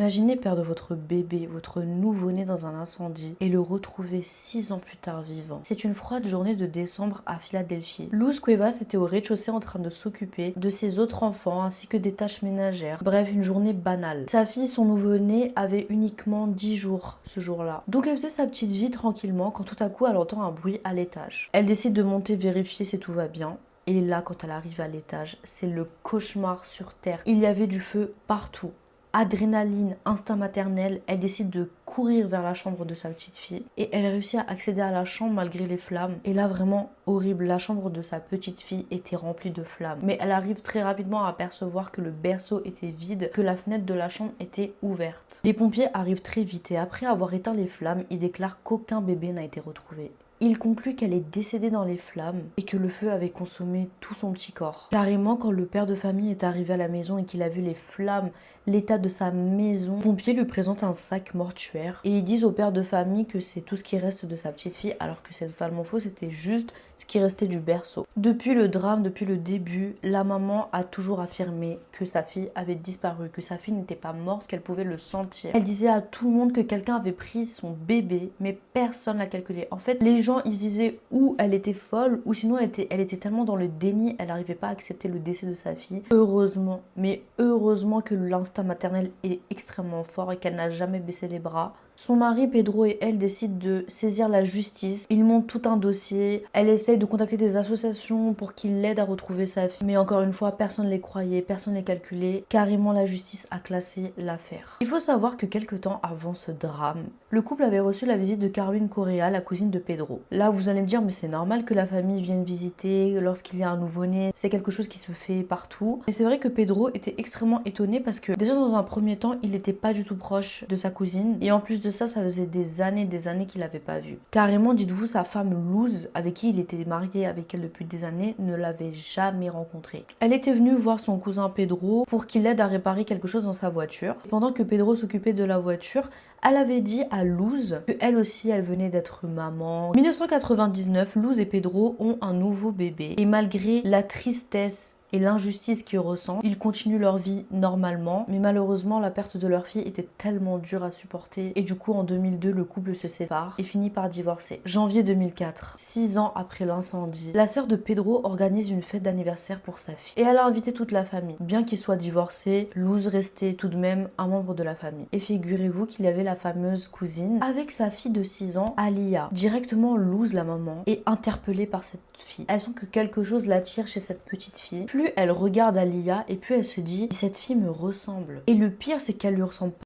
Imaginez perdre votre bébé, votre nouveau-né dans un incendie et le retrouver 6 ans plus tard vivant. C'est une froide journée de décembre à Philadelphie. Luz Cuevas était au rez-de-chaussée en train de s'occuper de ses autres enfants ainsi que des tâches ménagères. Bref, une journée banale. Sa fille, son nouveau-né, avait uniquement 10 jours ce jour-là. Donc elle faisait sa petite vie tranquillement quand tout à coup elle entend un bruit à l'étage. Elle décide de monter vérifier si tout va bien. Et là, quand elle arrive à l'étage, c'est le cauchemar sur Terre. Il y avait du feu partout. Adrénaline, instinct maternel, elle décide de courir vers la chambre de sa petite fille et elle réussit à accéder à la chambre malgré les flammes. Et là, vraiment horrible, la chambre de sa petite fille était remplie de flammes. Mais elle arrive très rapidement à apercevoir que le berceau était vide, que la fenêtre de la chambre était ouverte. Les pompiers arrivent très vite et après avoir éteint les flammes, ils déclarent qu'aucun bébé n'a été retrouvé. Il conclut qu'elle est décédée dans les flammes et que le feu avait consommé tout son petit corps. Carrément, quand le père de famille est arrivé à la maison et qu'il a vu les flammes, l'état de sa maison, les pompiers lui présentent un sac mortuaire et ils disent au père de famille que c'est tout ce qui reste de sa petite fille alors que c'est totalement faux, c'était juste ce qui restait du berceau. Depuis le drame, depuis le début, la maman a toujours affirmé que sa fille avait disparu, que sa fille n'était pas morte, qu'elle pouvait le sentir. Elle disait à tout le monde que quelqu'un avait pris son bébé, mais personne l'a calculé. En fait, les gens, ils se disaient ou elle était folle, ou sinon elle était tellement dans le déni, elle n'arrivait pas à accepter le décès de sa fille. Heureusement, mais heureusement que l'instinct maternel est extrêmement fort et qu'elle n'a jamais baissé les bras. Son mari Pedro et elle décident de saisir la justice. Ils montent tout un dossier. Elle essaye de contacter des associations pour qu'ils l'aident à retrouver sa fille. Mais encore une fois, personne ne les croyait, personne ne les calculait. Carrément, la justice a classé l'affaire. Il faut savoir que quelques temps avant ce drame, le couple avait reçu la visite de Caroline Correa, la cousine de Pedro. Là, vous allez me dire, mais c'est normal que la famille vienne visiter lorsqu'il y a un nouveau-né. C'est quelque chose qui se fait partout. Mais c'est vrai que Pedro était extrêmement étonné parce que déjà dans un premier temps, il n'était pas du tout proche de sa cousine. Et en plus de ça faisait des années qu'il l'avait pas vue. Carrément, dites-vous, sa femme Luz, avec qui il était marié avec elle depuis des années, ne l'avait jamais rencontré. Elle était venue voir son cousin Pedro pour qu'il l'aide à réparer quelque chose dans sa voiture. Et pendant que Pedro s'occupait de la voiture, elle avait dit à Luz que elle aussi, elle venait d'être maman. En 1999, Luz et Pedro ont un nouveau bébé. Et malgré la tristesse et l'injustice qu'ils ressentent, ils continuent leur vie normalement, mais malheureusement la perte de leur fille était tellement dure à supporter et du coup en 2002 le couple se sépare et finit par divorcer. Janvier 2004, 6 ans après l'incendie, la sœur de Pedro organise une fête d'anniversaire pour sa fille et elle a invité toute la famille. Bien qu'ils soient divorcés, Luz restait tout de même un membre de la famille. Et figurez-vous qu'il y avait la fameuse cousine avec sa fille de 6 ans, Alia. Directement Luz, la maman, est interpellée par cette fille. Elle sent que quelque chose l'attire chez cette petite fille. Plus elle regarde Alia et plus elle se dit cette fille me ressemble. Et le pire c'est qu'elle lui ressemble pas